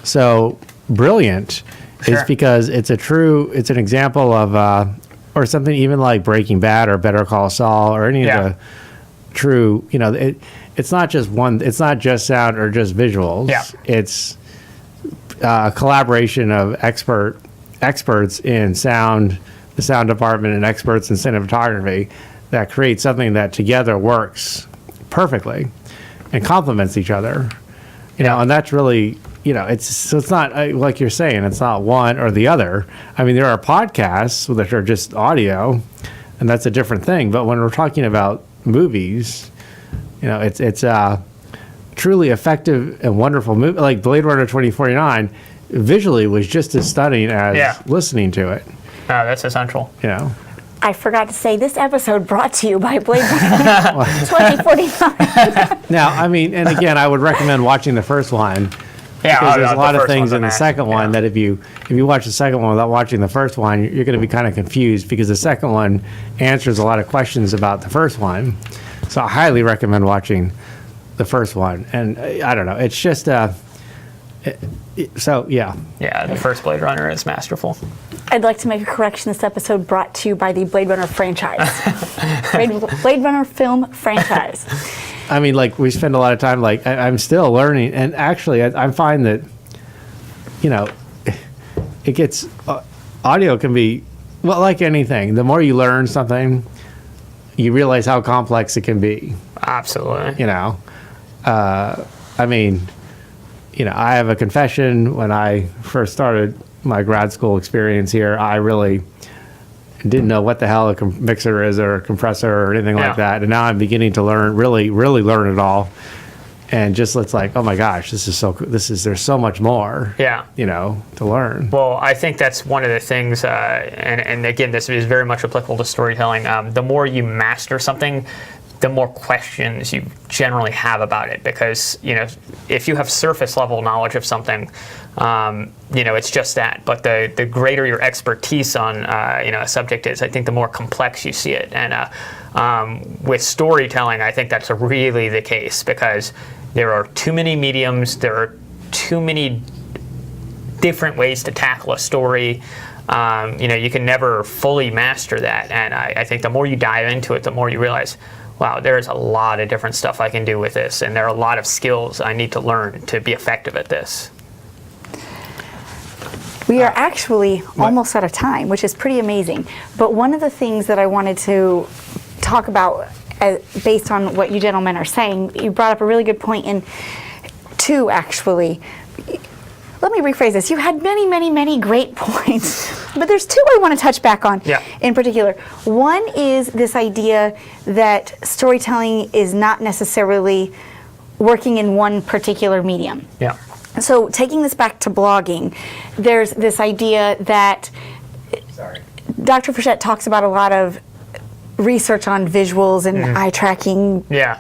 So brilliant is Sure. because it's an example of, or something even like Breaking Bad or Better Call Saul or any Yeah. of the true, it's not just it's not just sound or just visuals. Yeah. It's a collaboration of experts in sound, the sound department, and experts in cinematography that create something that together works perfectly and complements each other. And that's really, it's not like you're saying, it's not one or the other. I mean, there are podcasts that are just audio, and that's a different thing. But when we're talking about movies, it's truly effective and wonderful movie. Like Blade Runner 2049, visually was just as stunning as listening to it. No, that's essential. I forgot to say this episode brought to you by Blade Runner 2049. Now, I mean, and again, I would recommend watching the first one. Yeah, Because there's a lot of first things one's in the amazing. second one that if you watch the second one without watching the first one, you're going to be kind of confused because the second one answers a lot of questions about the first one. So I highly recommend watching the first one. And I don't know, it's just so yeah. Yeah, the first Blade Runner is masterful. I'd like to make a correction. This episode brought to you by the Blade Runner franchise. Blade Runner film franchise. I mean, like we spend a lot of time. Like I'm still learning, and actually, I find that it gets audio can be like anything. The more you learn something, you realize how complex it can be. Absolutely. I mean, I have a confession. When I first started my grad school experience here, I really didn't know what the hell a mixer is or a compressor or anything Yeah. like that. And now I'm beginning to learn, really learn it all. And just it's like, oh my gosh, this is so cool. There's so much more, Yeah. to learn. Well, I think that's one of the things, and again, this is very much applicable to storytelling. The more you master something, the more questions you generally have about it. Because, if you have surface level knowledge of something, it's just that. But the greater your expertise on, a subject is, I think the more complex you see it. And with storytelling, I think that's really the case because there are too many mediums, there are too many different ways to tackle a story. You can never fully master that. And I think the more you dive into it, the more you realize, wow, there's a lot of different stuff I can do with this. And there are a lot of skills I need to learn to be effective at this. We are actually almost out of time, which is pretty amazing. But one of the things that I wanted to talk about, based on what you gentlemen are saying, you brought up a really good point in two, actually. Let me rephrase this. You had many, many, many great points, but there's two I want to touch back on in particular. One is this idea that storytelling is not necessarily working in one particular medium. Yeah. So taking this back to blogging, there's this idea that Dr. Frechette talks about a lot of research on visuals and eye tracking Yeah.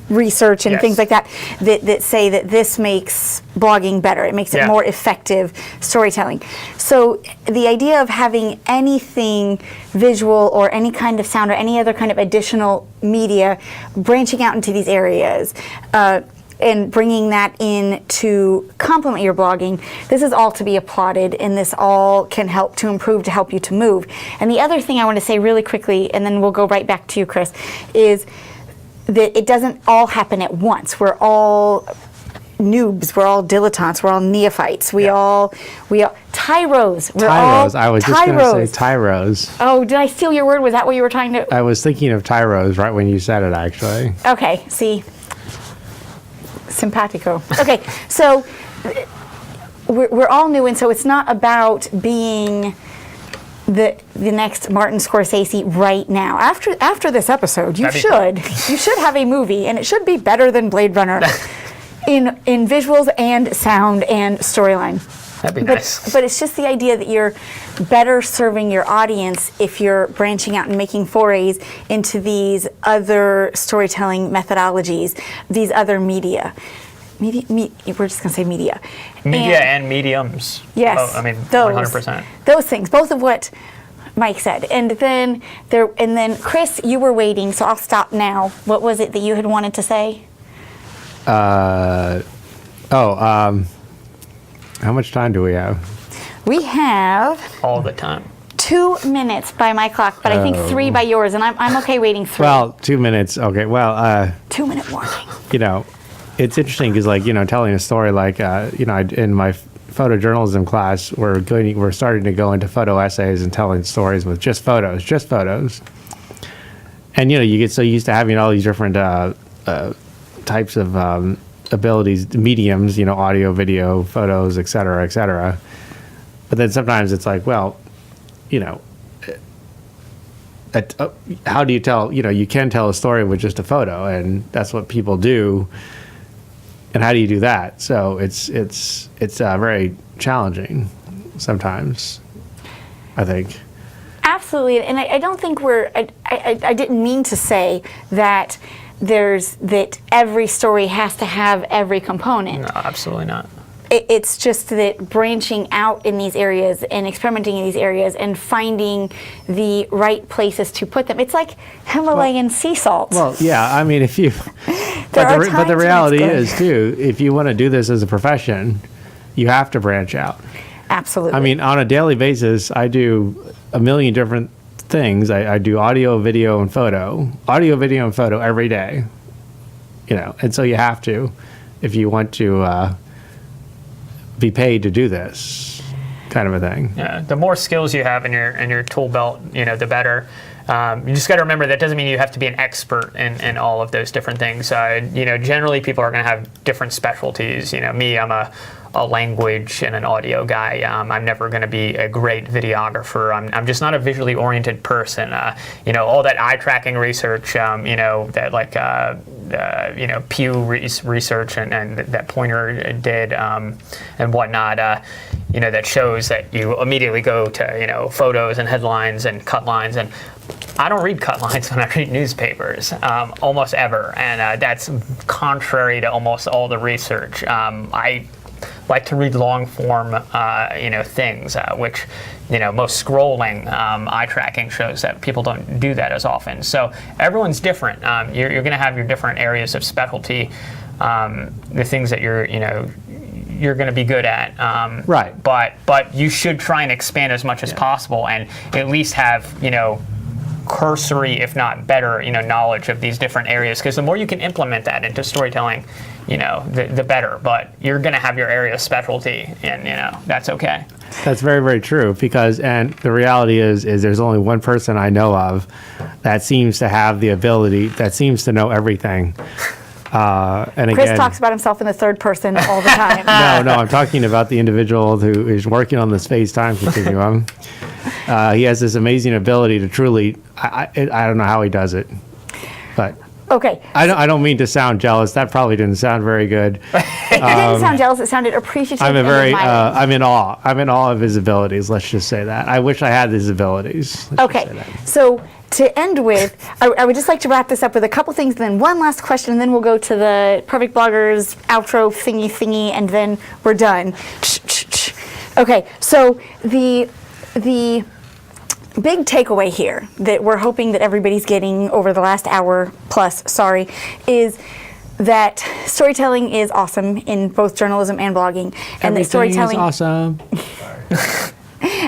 research and Yes. things like that, that say that this makes blogging better. It makes it Yeah. more effective storytelling. So the idea of having anything visual or any kind of sound or any other kind of additional media branching out into these areas, and bringing that in to complement your blogging, this is all to be applauded, and this all can help to improve, to help you to move. And the other thing I want to say really quickly, and then we'll go right back to you, Chris, is that it doesn't all happen at once. We're all noobs, we're all dilettantes, we're all neophytes, we all tyros. We're all Tyros. I was just going to say tyros. Oh, did I steal your word? Was that what you were trying to? I was thinking of tyros right when you said it, actually. Okay, see. Simpatico. Okay, so we're all new, and so it's not about being the next Martin Scorsese right now. After this episode, you That'd be should have a movie, and it should be better than Blade Runner in visuals and sound and storyline. That'd be nice. But it's just the idea that you're better serving your audience if you're branching out and making forays into these other storytelling methodologies, these other media. We're just going to say media. Media and mediums. Yes. Oh, I mean, those, 100%. Those things, both of what Mike said. And then Chris, you were waiting, so I'll stop now. What was it that you had wanted to say? How much time do we have? We have all the time. 2 minutes by my clock, but I think 3 by yours, and I'm okay waiting 3. Well, 2 minutes. Okay. Well, 2-minute warning. you know, it's interesting because, like, you know, telling a story, like, you know, in my photojournalism class, we're starting to go into photo essays and telling stories with just photos. And, you know, you get so used to having all these different types of abilities, mediums, you know, audio, video, photos, et cetera. But then sometimes it's like, well, you know, how do you tell, you know, you can tell a story with just a photo, and that's what people do. And how do you do that? So it's very challenging sometimes, I think. Absolutely, and I don't think I didn't mean to say that that every story has to have every component. No, absolutely not. It's just that branching out in these areas and experimenting in these areas and finding the right places to put them. It's like Himalayan sea salt. Well, yeah, I mean, if you, There but are the times when reality it's is too, if you want to do this as a profession, you have to branch out. Absolutely. I mean, on a daily basis, I do a million different things. I do audio, video, and photo every day, you know, and so you have to, if you want to be paid to do this kind of a thing. Yeah, the more skills you have in your tool belt, you know, the better. You just got to remember that doesn't mean you have to be an expert in all of those different things. You know, generally people are going to have different specialties. You know, me, I'm a language and an audio guy. I'm never going to be a great videographer. I'm just not a visually oriented person. You know, all that eye tracking research, you know, that like, you know, Pew research and that Pointer did and whatnot, you know, that shows that you immediately go to, you know, photos and headlines and cut lines. And I don't read cut lines when I read newspapers, almost ever. And that's contrary to almost all the research. I like to read long form, you know, things, which, you know, most scrolling eye tracking shows that people don't do that as often. So everyone's different. You're going to have your different areas of specialty, the things that you're going to be good at. Right. But you should try and expand as much as possible, and at least have, you know, cursory, if not better, you know, knowledge of these different areas. Because the more you can implement that into storytelling, you know, the better. But you're going to have your area of specialty, and, you know, that's okay. That's very, very true, because, and the reality is there's only one person I know of that seems to have the ability, that seems to know everything. And Chris again, talks about himself in the third person all the time. no, I'm talking about the individual who is working on the space-time continuum. He has this amazing ability to truly, I don't know how he does it, but Okay. I don't mean to sound jealous. That probably didn't sound very good. It didn't sound jealous. It sounded appreciative. I'm and I'm admiring. in awe. I'm in awe of his abilities. Let's just say that. I wish I had his abilities. Let's just say Okay, that. so to end with, I would just like to wrap this up with a couple things, then one last question, and then we'll go to the Perfect Bloggers outro thingy, and then we're done. Okay, so the big takeaway here that we're hoping that everybody's getting over the last hour plus, is that storytelling is awesome in both journalism and blogging, and that Everything is storytelling awesome.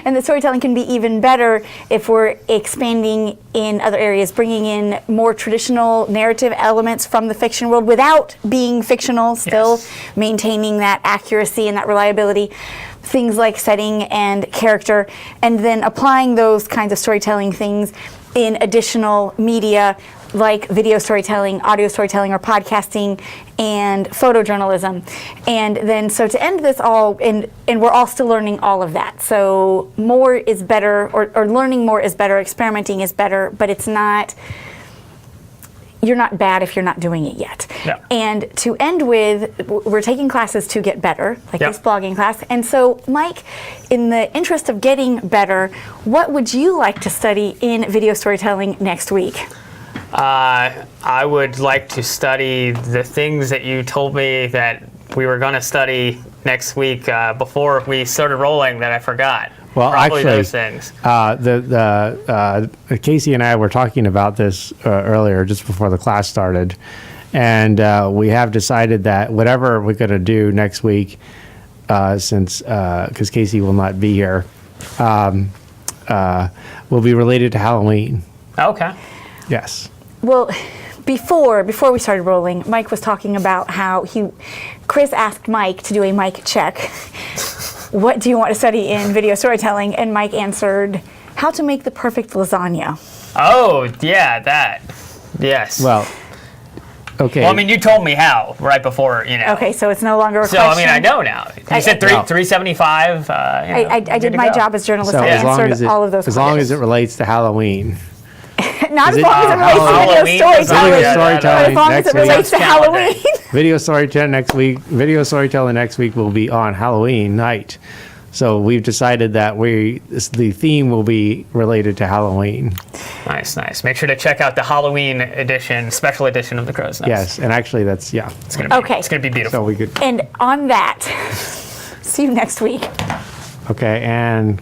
and that storytelling can be even better if we're expanding in other areas, bringing in more traditional narrative elements from the fiction world without being fictional, still Yes. maintaining that accuracy and that reliability. Things like setting and character, and then applying those kinds of storytelling things in additional media like video storytelling, audio storytelling, or podcasting, and photojournalism. And then, so to end this all, and we're all still learning all of that. So more is better, or learning more is better, experimenting is better, but it's not, you're not bad if you're not doing it yet. Yeah. And to end with, we're taking classes to get better, like Yeah. this blogging class. And so, Mike, in the interest of getting better, what would you like to study in video storytelling next week? I would like to study the things that you told me that we were going to study next week before we started rolling that I forgot. Well, Probably actually, those things. Casey and I were talking about this earlier, just before the class started, and we have decided that whatever we're going to do next week, since because Casey will not be here, will be related to Halloween. Okay. Yes. Well, before we started rolling, Mike was talking about how Chris asked Mike to do a mic check. What do you want to study in video storytelling? And Mike answered, how to make the perfect lasagna. Oh, yeah, that. Yes. Well, okay. Well, I mean, you told me how right before, you know. Okay, so it's no longer a So, question. I mean, I know now. You said No. 375. I did my job as journalist. so I as long answered as it, all of those as long as it questions. relates to Halloween. Not Is as it- long as it relates to Halloween video is storytelling. Video Yeah, storytelling As long as next it week. relates to Calendar. Halloween. Video storytelling next week. Video storytelling next week will be on Halloween night. So we've decided that the theme will be related to Halloween. Nice, nice. Make sure to check out the Halloween edition, special edition of The Crow's Nest. Yes, and actually that's It's gonna be, Okay. It's going to be beautiful. So we could And on that, see you next week. okay, and